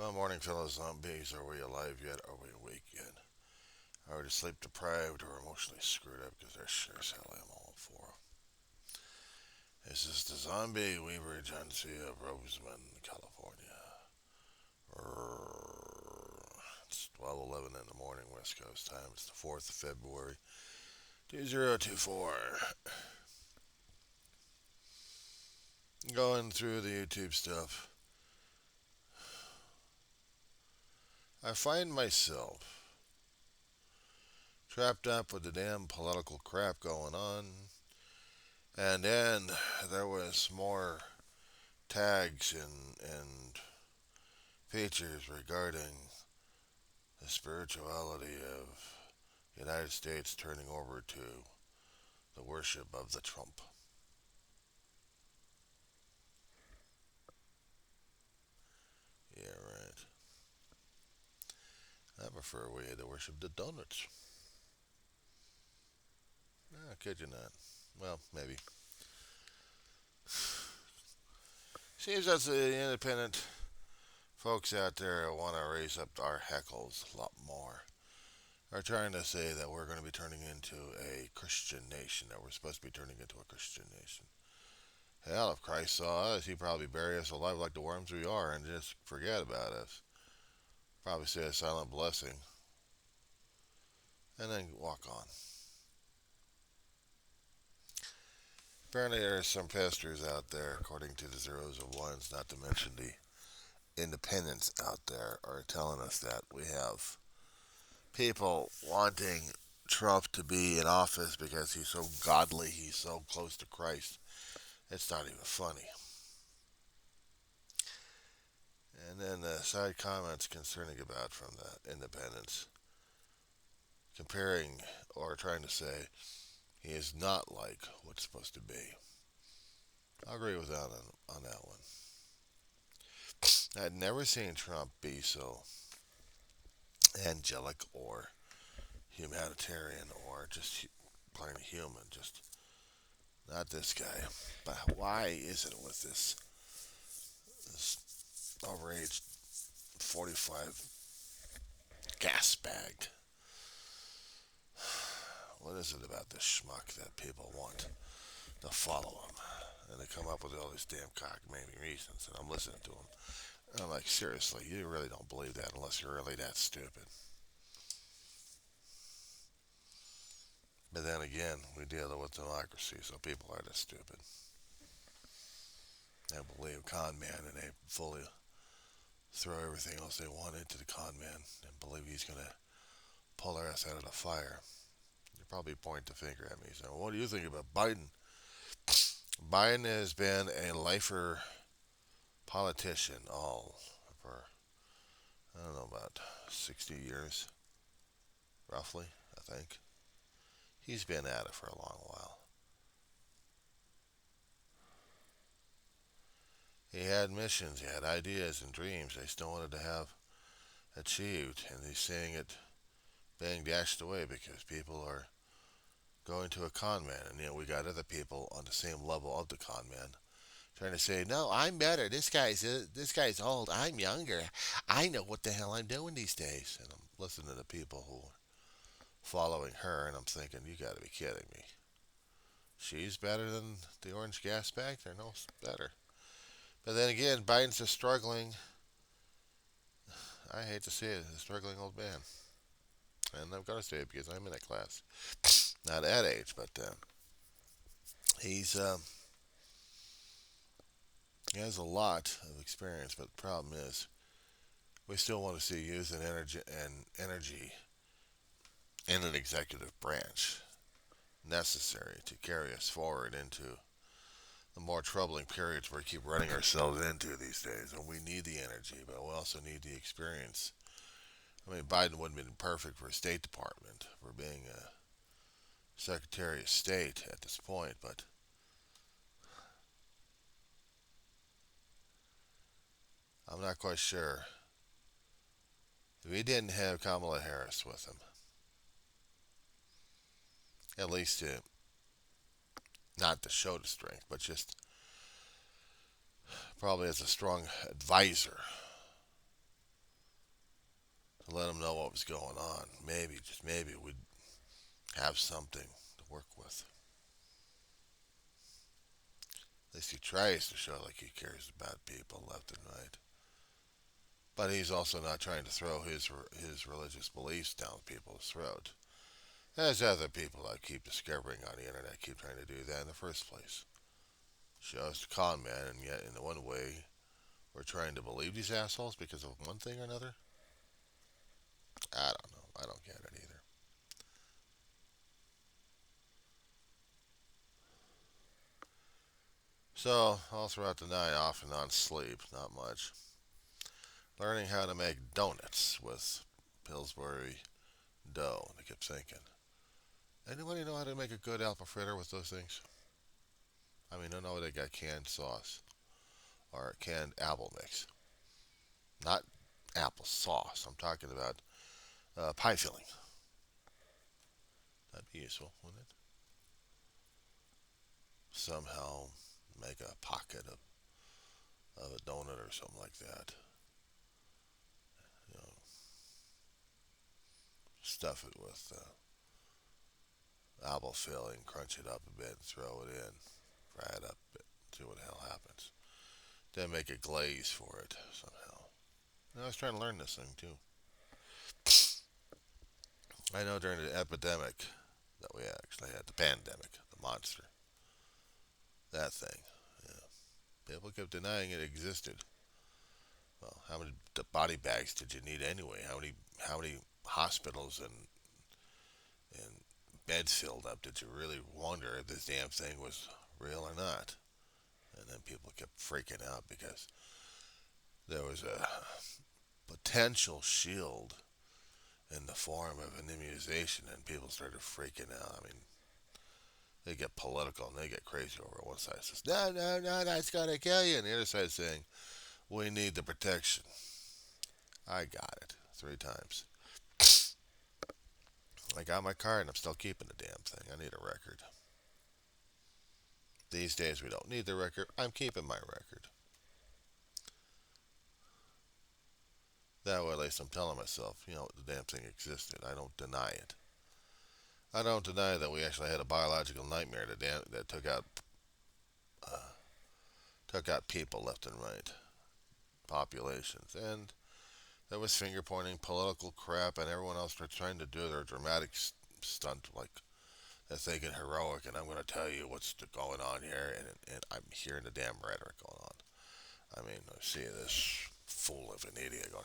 Well, morning, fellow zombies. Are we alive yet? Are we awake yet? Are we sleep deprived or emotionally screwed up? Because there sure as hell am all four. This is the Zombie Weaver Agency of Roseman, California. It's 12:11 in the morning, West Coast time. It's the 4th of February, 2024. Going through the YouTube stuff, I find myself trapped up with the damn political crap going on. And then there was more tags and features regarding the spirituality of the United States turning over to the worship of the Trump. Yeah, right. I prefer we had to worship the donuts. I kid you not. Well, maybe. Seems that the independent folks out there want to raise up our heckles a lot more. Are trying to say that we're going to be turning into a Christian nation, that we're supposed to be turning into a Christian nation. Hell, if Christ saw us, he'd probably bury us alive like the worms we are and just forget about us. Probably say a silent blessing and then walk on. Apparently, there are some pastors out there, according to the zeros and ones, not to mention the independents out there, are telling us that we have people wanting Trump to be in office because he's so godly, he's so close to Christ. It's not even funny. And then the side comments concerning about from the independents, comparing or trying to say he is not like what's supposed to be. I agree with that on that one. I'd never seen Trump be so angelic or humanitarian or just plain human. Just not this guy. But why is it with this overage 45 gas bag? What is it about this schmuck that people want to follow him? And they come up with all these damn cock-making reasons, and I'm listening to them. And I'm like, seriously, you really don't believe that unless you're really that stupid. But then again, we deal with democracy, so people are just stupid. They believe con man, and they fully throw everything else they want into the con man and believe he's going to pull our ass out of the fire. You probably point the finger at me. So, what do you think about Biden? Biden has been a lifer politician all for, I don't know, about 60 years, roughly, I think. He's been at it for a long while. He had missions, he had ideas and dreams they still wanted to have achieved, and he's seeing it being dashed away because people are going to a con man, and we got other people on the same level of the con man trying to say, "No, I'm better. This guy's old. I'm younger. I know what the hell I'm doing these days." And I'm listening to the people who are following her, and I'm thinking, "You got to be kidding me. She's better than the orange gas bag? They're no better." But then again, Biden's a struggling. I hate to see it, a struggling old man, and I've got to say it because I'm in that class. Not at age, but he's he has a lot of experience. But the problem is, we still want to see youth and energy in an executive branch necessary to carry us forward into the more troubling periods we keep running ourselves into these days. And we need the energy, but we also need the experience. I mean, Biden wouldn't have been perfect for a State Department, for being a Secretary of State at this point, but I'm not quite sure. If he didn't have Kamala Harris with him, at least not to show the strength, but just probably as a strong advisor, let them know what was going on. Maybe, just maybe, we'd have something to work with. At least he tries to show like he cares about people left and right. But he's also not trying to throw his religious beliefs down people's throat. There's other people I keep discovering on the internet keep trying to do that in the first place. Just con man, and yet in the one way we're trying to believe these assholes because of one thing or another. I don't know. I don't get it either. So all throughout the night, off and on sleep, not much. Learning how to make donuts with Pillsbury dough. And I kept thinking, anybody know how to make a good apple fritter with those things? I mean, I know they got canned sauce or canned apple mix, not apple sauce. I'm talking about pie filling. That'd be useful, wouldn't it? Somehow make a pocket of a donut or something like that. You know, stuff it with apple filling, crunch it up a bit, throw it in, fry it up a bit, see what the hell happens. Then make a glaze for it somehow. And I was trying to learn this thing too. I know during the epidemic that we actually had, the pandemic, the monster, that thing, yeah. People kept denying it existed. Well, how many body bags did you need anyway? How many hospitals and beds filled up? Did you really wonder if this damn thing was real or not? And then people kept freaking out because there was a potential shield in the form of an immunization, and people started freaking out. I mean, they get political and they get crazy over it. One side says, no, no, no, that's going to kill you. And the other side is saying, we need the protection. I got it 3 times. I got my card and I'm still keeping the damn thing. I need a record. These days we don't need the record. I'm keeping my record. That way at least I'm telling myself, the damn thing existed. I don't deny it. I don't deny that we actually had a biological nightmare that took out people left and right, populations, and there was finger pointing, political crap, and everyone else was trying to do their dramatic stunt like they're thinking heroic, and I'm going to tell you what's going on here, and I'm hearing the damn rhetoric going on. I mean, I see this fool of an idiot going,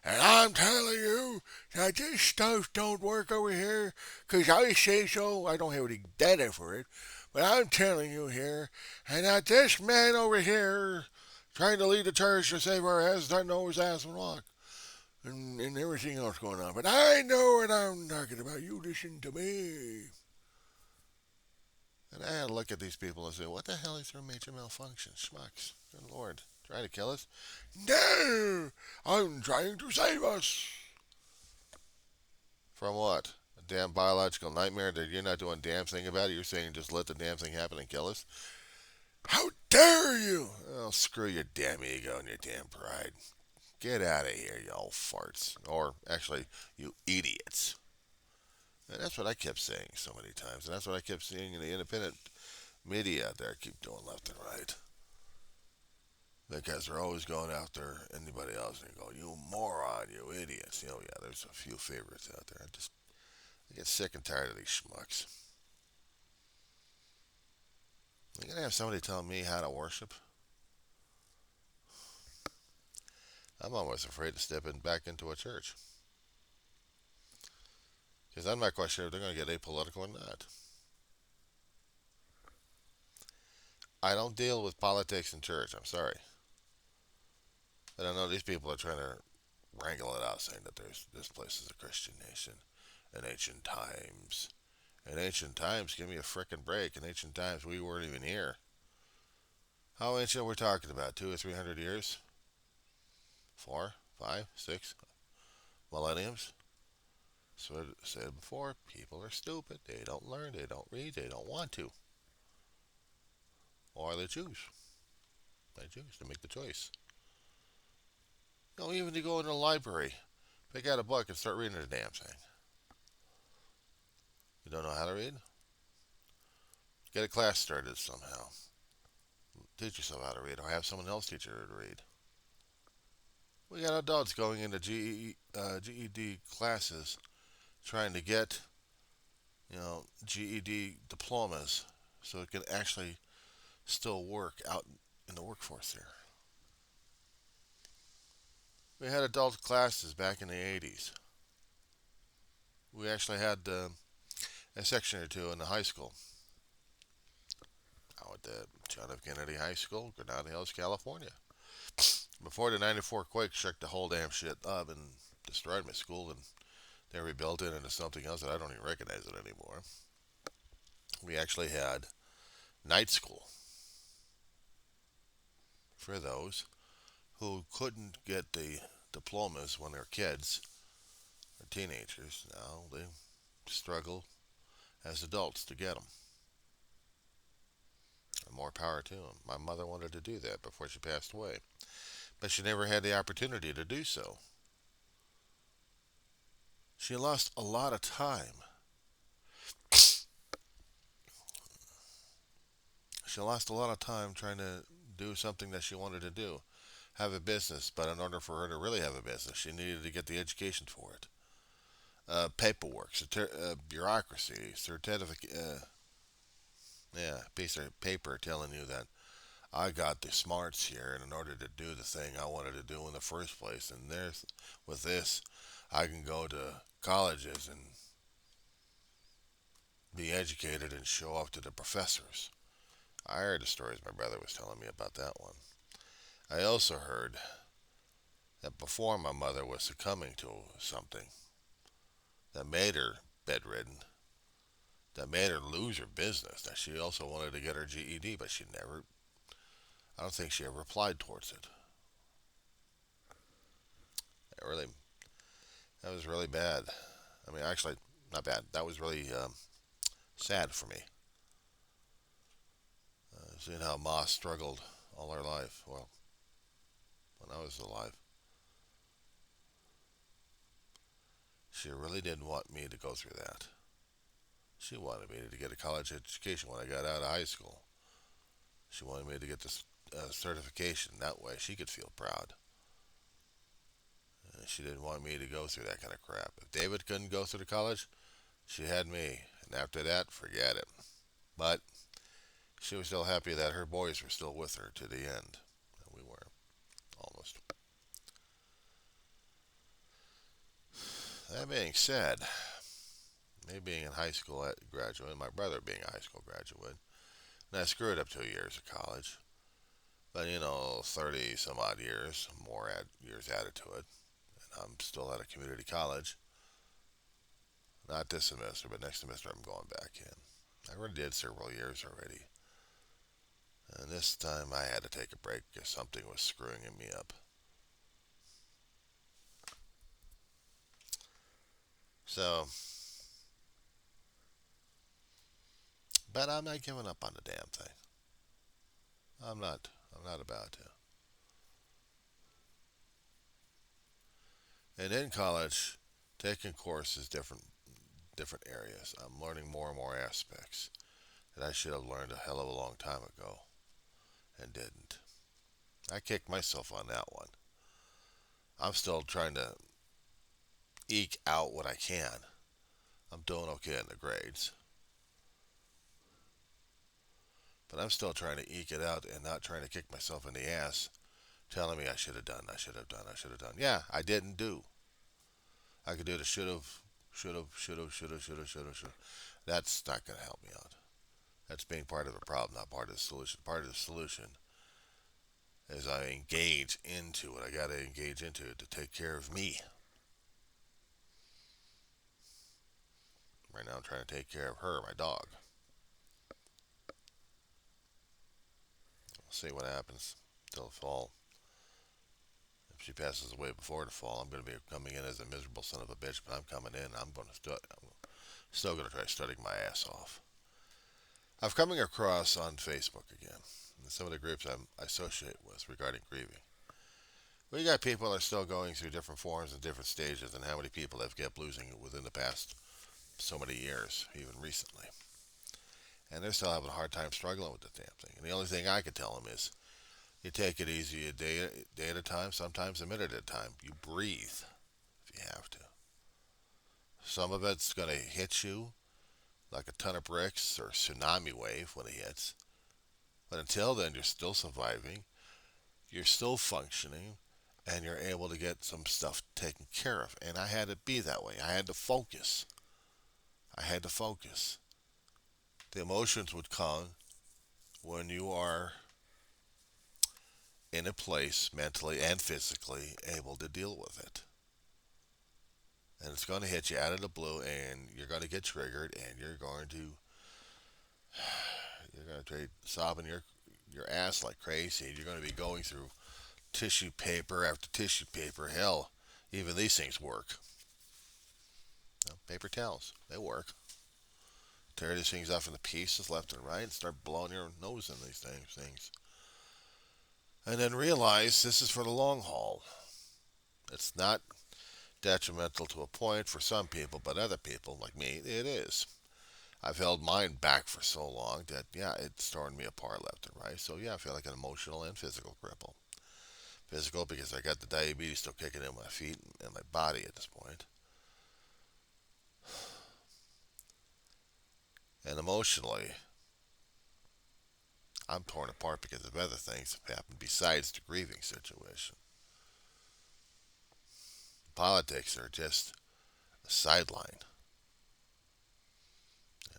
and I'm telling you that this stuff don't work over here because I say so. I don't have any data for it, but I'm telling you here, and that this man over here trying to lead the church to save our ass doesn't know his ass will walk. And everything else going on. But I know what I'm talking about. You listen to me. And I had to look at these people and say, what the hell is their major malfunction? Schmucks. Good Lord. Try to kill us? No! I'm trying to save us. From what? A damn biological nightmare that you're not doing a damn thing about it? You're saying just let the damn thing happen and kill us? How dare you! Oh, screw your damn ego and your damn pride. Get out of here, you old farts. Or, actually, you idiots. And that's what I kept saying so many times. And that's what I kept seeing in the independent media out there. Keep doing left and right. Because they're always going after anybody else. And you go, you moron, you idiots. Yeah, there's a few favorites out there. I get sick and tired of these schmucks. You're going to have somebody telling me how to worship? I'm almost afraid to step back into a church. Because I'm not quite sure if they're going to get apolitical or not. I don't deal with politics in church. I'm sorry. But I know these people are trying to wrangle it out, saying that this place is a Christian nation in ancient times. In ancient times, give me a frickin' break. In ancient times, we weren't even here. How ancient are we talking about? 200 or 300 years? 4, 5, 6 millenniums? So I said before, people are stupid. They don't learn. They don't read. They don't want to. Or they choose. They choose to make the choice. Even to go in the library. Pick out a book and start reading the damn thing. You don't know how to read? Get a class started somehow. Teach yourself how to read, or have someone else teach you to read. We got adults going into GED classes trying to get, GED diplomas so it can actually still work out in the workforce there. We had adult classes back in the 80s. We actually had a section or two in the high school. I went to John F. Kennedy High School, Granada Hills, California. Before the 94 quake shook the whole damn shit up and destroyed my school, and they rebuilt it into something else that I don't even recognize it anymore. We actually had night school for those who couldn't get the diplomas when they're kids or teenagers. Now they struggle as adults to get them. And more power to them. My mother wanted to do that before she passed away, but she never had the opportunity to do so. She lost a lot of time. She lost a lot of time trying to do something that she wanted to do, have a business. But in order for her to really have a business, she needed to get the education for it. Paperwork, bureaucracy, certificate, yeah, piece of paper telling you that I got the smarts here, and in order to do the thing I wanted to do in the first place, and there's with this, I can go to colleges and be educated and show off to the professors. I heard the stories my brother was telling me about that one. I also heard that before my mother was succumbing to something that made her bedridden, that made her lose her business, that she also wanted to get her GED, but I don't think she ever applied towards it. It really, that was really bad. I mean, actually, not bad. That was really sad for me. Seeing how Ma struggled all her life. Well, when I was alive, she really didn't want me to go through that. She wanted me to get a college education when I got out of high school. She wanted me to get this certification. That way she could feel proud. And she didn't want me to go through that kind of crap. If David couldn't go through the college, she had me. And after that, forget it. But she was still happy that her boys were still with her to the end. And we were, almost. That being said, me being in high school graduate, my brother being a high school graduate, and I screwed up 2 years of college. But 30 some odd years, years added to it. And I'm still at a community college. Not this semester, but next semester I'm going back in. I already did several years already. And this time I had to take a break because something was screwing me up. So, but I'm not giving up on the damn thing. I'm not. I'm not about to. And in college, taking courses different areas. I'm learning more and more aspects that I should have learned a hell of a long time ago and didn't. I kicked myself on that one. I'm still trying to eke out what I can. I'm doing okay in the grades, but I'm still trying to eke it out and not trying to kick myself in the ass, telling me I should have done, I should have done, I should have done. Yeah, I didn't do. I could do the should have. That's not going to help me out. That's being part of the problem, not part of the solution. Part of the solution is I engage into what I got to engage into to take care of me. Right now, I'm trying to take care of her, my dog. We'll see what happens till the fall. If she passes away before the fall, I'm going to be coming in as a miserable son of a bitch, but I'm coming in. I'm still going to try studying my ass off. I'm coming across on Facebook again, some of the groups I associate with regarding grieving. We got people that are still going through different forms and different stages, and how many people have kept losing it within the past so many years, even recently. And they're still having a hard time struggling with the damn thing. And the only thing I could tell them is you take it easy day at a time, sometimes a minute at a time. You breathe if you have to. Some of it's going to hit you like a ton of bricks or a tsunami wave when it hits. But until then, you're still surviving, you're still functioning, and you're able to get some stuff taken care of. And I had to be that way. I had to focus. I had to focus. The emotions would come when you are in a place mentally and physically able to deal with it. And it's going to hit you out of the blue, and you're going to get triggered, and you're going to sobbing your ass like crazy. And you're going to be going through tissue paper after tissue paper. Hell, even these things work. Paper towels, they work. Tear these things off into pieces left and right and start blowing your nose in these things. And then realize this is for the long haul. It's not detrimental to a point for some people, but other people, like me, it is. I've held mine back for so long that, yeah, it's torn me apart left and right. So, yeah, I feel like an emotional and physical cripple. Physical because I got the diabetes still kicking in my feet and my body at this point. And emotionally, I'm torn apart because of other things that happened besides the grieving situation. Politics are just a sideline,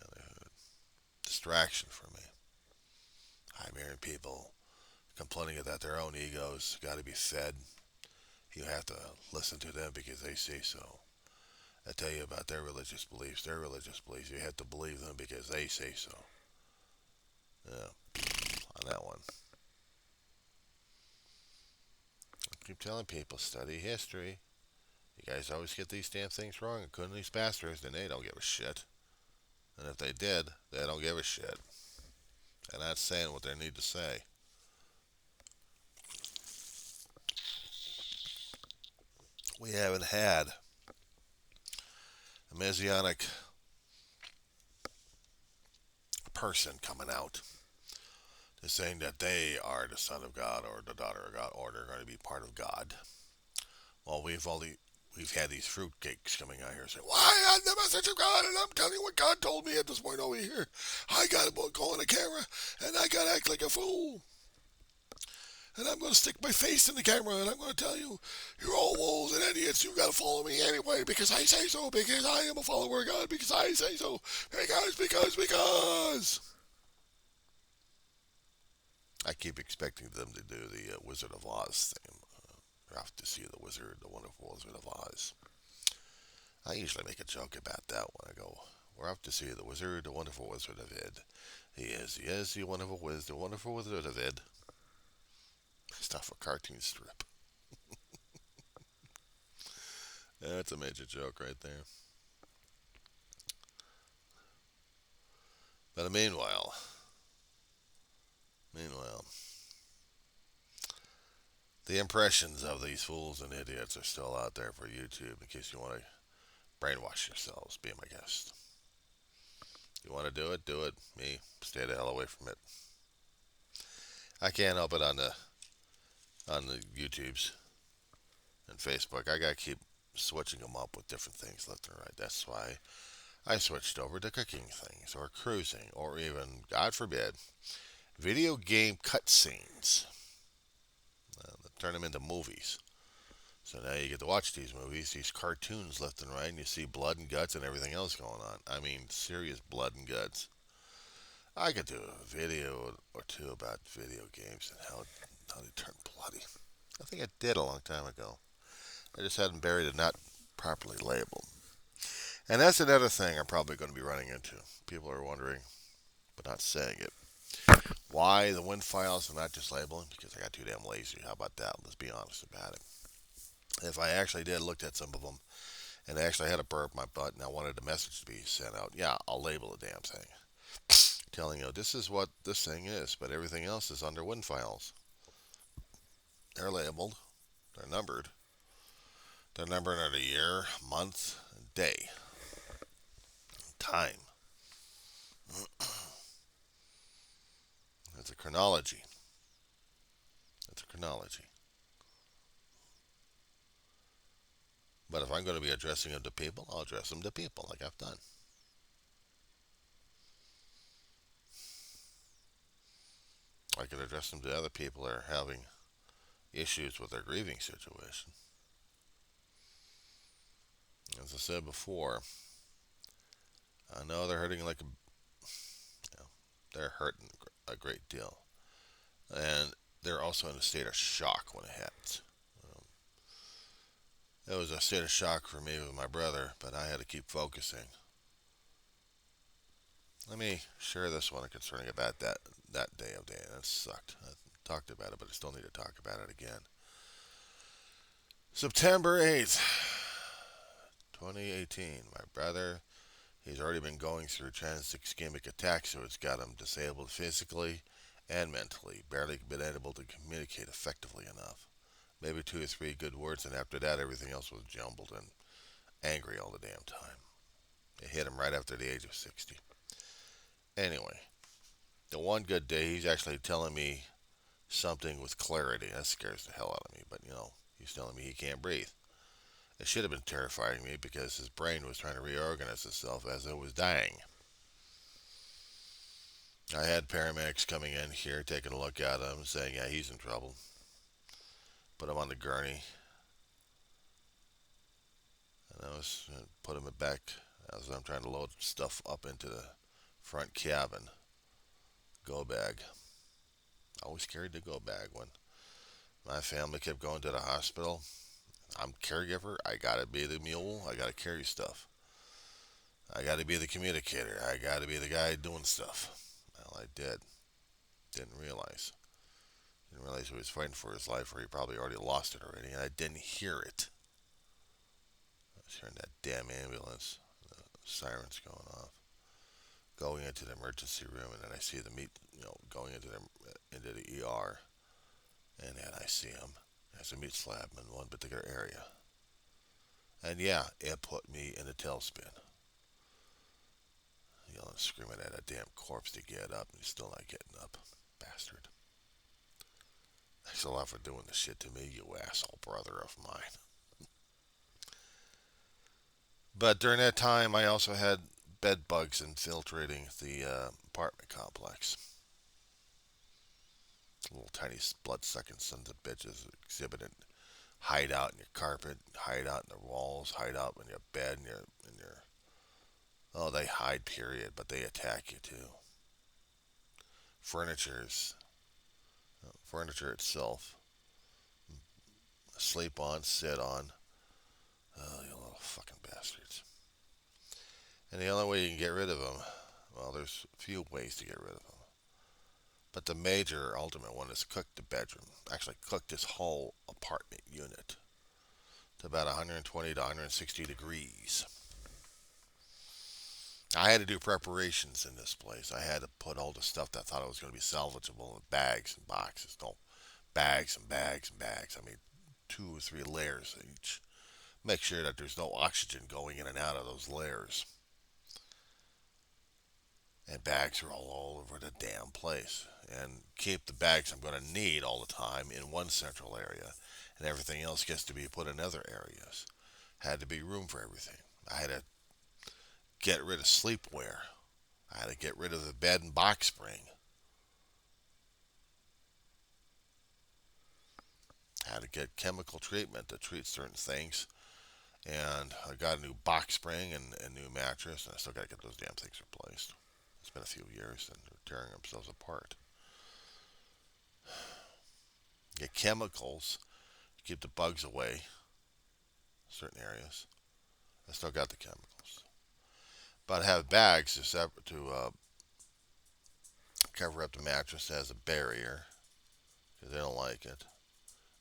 a distraction for me. I'm hearing people complaining that their own egos got to be fed. You have to listen to them because they say so. I tell you about their religious beliefs. Their religious beliefs, you have to believe them because they say so. Yeah, on that one. I keep telling people, study history. You guys always get these damn things wrong, including these pastors, then they don't give a shit. And if they did, they don't give a shit. They're not saying what they need to say. We haven't had a messianic person coming out to saying that they are the son of God or the daughter of God or they're going to be part of God. Well, we've had these fruitcakes coming out here saying, "Why I'm the message of God, and I'm telling you what God told me at this point over here. I got to go on the camera, and I got to act like a fool." And I'm going to stick my face in the camera and I'm going to tell you, you're all wolves and idiots. You got to follow me anyway because I say so, because I am a follower of God, because I say so, because. I keep expecting them to do the Wizard of Oz thing. We're off to see the wonderful Wizard of Oz. I usually make a joke about that when I go, we're off to see the wonderful Wizard of Id. He is the wonderful Wizard of Id. Stuff a cartoon strip. That's a major joke right there. But meanwhile, the impressions of these fools and idiots are still out there for YouTube in case you want to brainwash yourselves. Be my guest. You want to do it? Do it. Me, stay the hell away from it. I can't help it on the YouTubes and Facebook. I gotta keep switching them up with different things left and right. That's why I switched over to cooking things or cruising or even, God forbid, video game cutscenes. Turn them into movies. So now you get to watch these movies, these cartoons left and right, and you see blood and guts and everything else going on. I mean, serious blood and guts. I could do a video or two about video games and how they turn bloody. I think I did a long time ago. I just hadn't buried it, not properly labeled. And that's another thing I'm probably going to be running into. People are wondering, but not saying it. Why the WIN files are not just labeling? Because I got too damn lazy. How about that? Let's be honest about it. If I actually did looked at some of them and I actually had a burp in my butt and I wanted a message to be sent out, yeah, I'll label the damn thing. Telling you, this is what this thing is, but everything else is under WIN files. They're labeled. They're numbered. They're numbered in a year, month, day, time. It's a chronology. It's a chronology. But if I'm going to be addressing them to people, I'll address them to people like I've done. I could address them to other people that are having issues with their grieving situation. As I said before, I know they're hurting like you know, they're hurting a great deal, and they're also in a state of shock when it happens. Um, it was a state of shock for me with my brother, but I had to keep focusing. Let me share this one concerning about that day of day. That sucked. I talked about it, but I still need to talk about it again. September 8th, 2018. My brother, he's already been going through trans-ischemic attack, so it's got him disabled physically and mentally. Barely been able to communicate effectively enough. Maybe two or three good words, and after that, everything else was jumbled and angry all the damn time. It hit him right after the age of 60. Anyway, the one good day, he's actually telling me something with clarity. That scares the hell out of me, but he's telling me he can't breathe. It should have been terrifying me because his brain was trying to reorganize itself as it was dying. I had paramedics coming in here, taking a look at him, saying, yeah, he's in trouble. Put him on the gurney, and I was put him back as I'm trying to load stuff up into the front cabin. Go bag. I always carried the go bag when my family kept going to the hospital. I'm caregiver. I gotta be the mule. I gotta carry stuff. I gotta be the communicator. I gotta be the guy doing stuff. Well, I did. Didn't realize. Didn't realize he was fighting for his life, or he probably already lost it already, and I didn't hear it. I was hearing that damn ambulance, the sirens going off, going into the emergency room, and then I see the meat, going into the ER, and then I see him as a meat slab in one particular area, and yeah, it put me in a tailspin. Yelling, screaming at a damn corpse to get up, and he's still not getting up, bastard. Thanks a lot for doing this shit to me, you asshole brother of mine. But during that time, I also had bed bugs infiltrating the apartment complex. Little tiny blood-sucking sons of bitches exhibiting hide out in your carpet, hide out in the walls, hide out in your bed, in your. Oh, they hide, period, but they attack you too. Furniture's furniture itself. Sleep on, sit on. Oh, you little fucking bastards. And the only way you can get rid of them, well, there's a few ways to get rid of them. But the major ultimate one is cook the bedroom. Actually, cook this whole apartment unit to about 120 to 160 degrees. I had to do preparations in this place. I had to put all the stuff that I thought it was going to be salvageable in bags and boxes. No, bags and bags and bags. I mean, 2 or 3 layers each. Make sure that there's no oxygen going in and out of those layers. And bags are all over the damn place. And keep the bags I'm going to need all the time in one central area, and everything else gets to be put in other areas. Had to be room for everything. I had to get rid of sleepwear. I had to get rid of the bed and box spring. I had to get chemical treatment to treat certain things. And I got a new box spring and a new mattress, and I still got to get those damn things replaced. It's been a few years, and they're tearing themselves apart. Get chemicals to keep the bugs away, certain areas. I still got the chemicals. But I have bags to cover up the mattress as a barrier because they don't like it.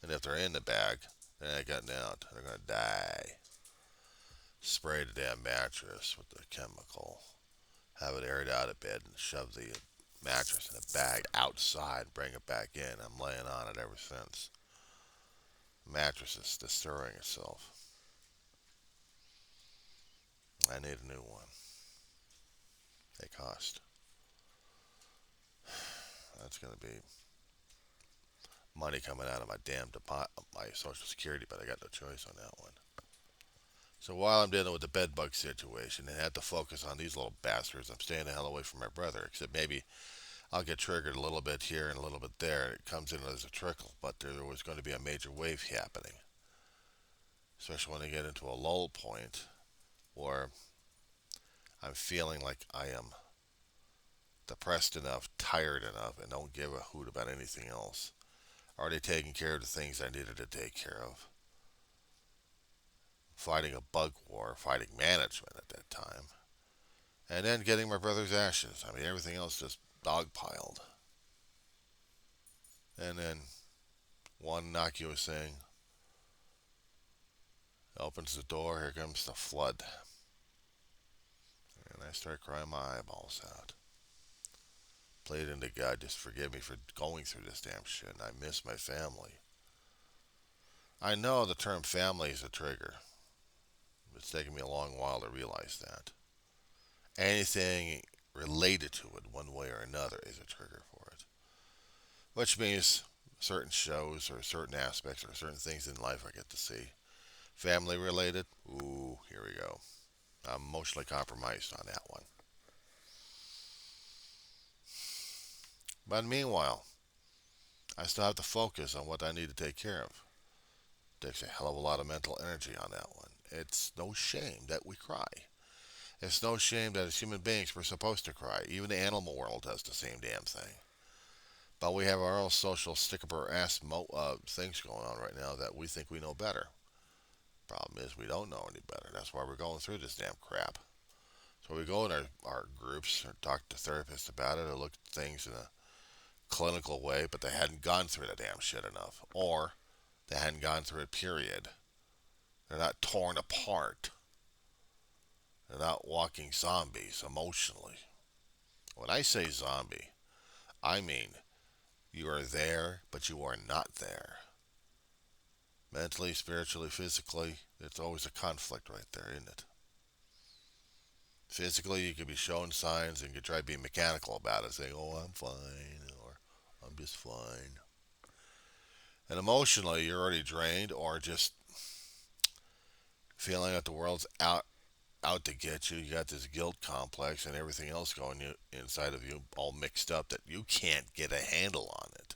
And if they're in the bag, they ain't getting out. They're going to die. Spray the damn mattress with the chemical. Have it aired out a bit and shove the mattress in a bag outside. Bring it back in. I'm laying on it ever since. Mattress is destroying itself. I need a new one. They cost. That's going to be money coming out of my damn my Social Security, but I got no choice on that one. So while I'm dealing with the bed bug situation and had to focus on these little bastards, I'm staying the hell away from my brother. Except maybe I'll get triggered a little bit here and a little bit there. And it comes in as a trickle, but there was going to be a major wave happening, especially when I get into a lull point where I'm feeling like I am depressed enough, tired enough, and don't give a hoot about anything else. Already taking care of the things I needed to take care of. Fighting a bug war, fighting management at that time. And then getting my brother's ashes. I mean, everything else just dogpiled. And then one innocuous thing opens the door, here comes the flood. And I start crying my eyeballs out. Pleading to God, just forgive me for going through this damn shit. And I miss my family. I know the term family is a trigger. It's taken me a long while to realize that. Anything related to it, one way or another, is a trigger for it. Which means certain shows or certain aspects or certain things in life I get to see. Family related, ooh, here we go. I'm emotionally compromised on that one. But meanwhile, I still have to focus on what I need to take care of. It takes a hell of a lot of mental energy on that one. It's no shame that we cry. It's no shame that as human beings we're supposed to cry. Even the animal world does the same damn thing. But we have our own social stick up our ass things going on right now that we think we know better. Problem is we don't know any better. That's why we're going through this damn crap. So we go in our groups or talk to therapists about it or look at things in a clinical way, but they hadn't gone through the damn shit enough. Or they hadn't gone through it, period. They're not torn apart. They're not walking zombies emotionally. When I say zombie, I mean you are there, but you are not there. Mentally, spiritually, physically, it's always a conflict right there, isn't it? Physically, you could be showing signs and you could try to be mechanical about it, saying, oh, I'm fine, or I'm just fine. And emotionally, you're already drained or just feeling that the world's out to get you. You got this guilt complex and everything else going inside of you, all mixed up that you can't get a handle on it.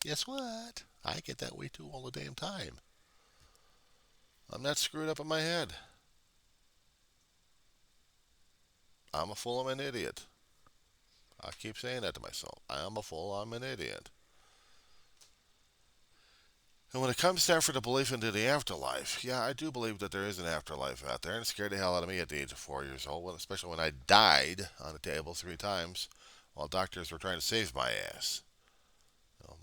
Guess what? I get that way too all the damn time. I'm not screwed up in my head. I'm a fool. I'm an idiot. I keep saying that to myself. I am a fool. I'm an idiot. And when it comes time for the belief into the afterlife, yeah, I do believe that there is an afterlife out there, and it scared the hell out of me at the age of 4 years old, especially when I died on the table 3 times while doctors were trying to save my ass.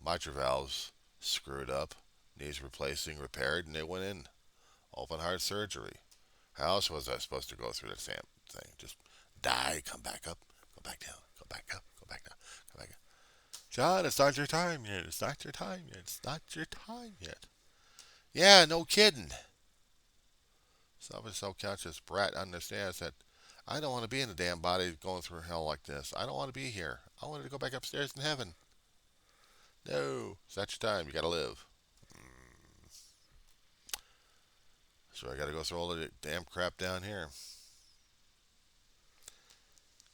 Mitral valves screwed up, needs replacing, repaired, and they went in. Open heart surgery. How else was I supposed to go through the same thing? Just die, come back up, go back down, go back up, go back down, go back up. John, it's not your time yet. It's not your time yet. It's not your time yet. Yeah, no kidding. Some subconscious brat understands that I don't want to be in a damn body going through hell like this. I don't want to be here. I wanted to go back upstairs in heaven. No, it's not your time. You got to live. So I got to go through all the damn crap down here.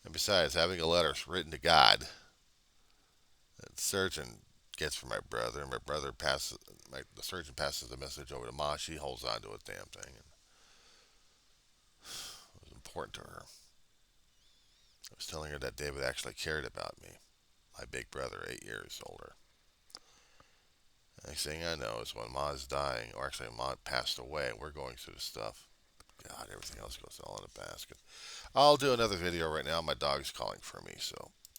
And besides, having a letter written to God, the surgeon gets from my brother, and my brother passes. The surgeon passes the message over to Ma. She holds on to a damn thing. And it was important to her. I was telling her that David actually cared about me. My big brother, 8 years older. Next thing I know is when Ma's dying, or actually Ma passed away, and we're going through the stuff. God, everything else goes all in a basket. I'll do another video right now. My dog's calling for me, so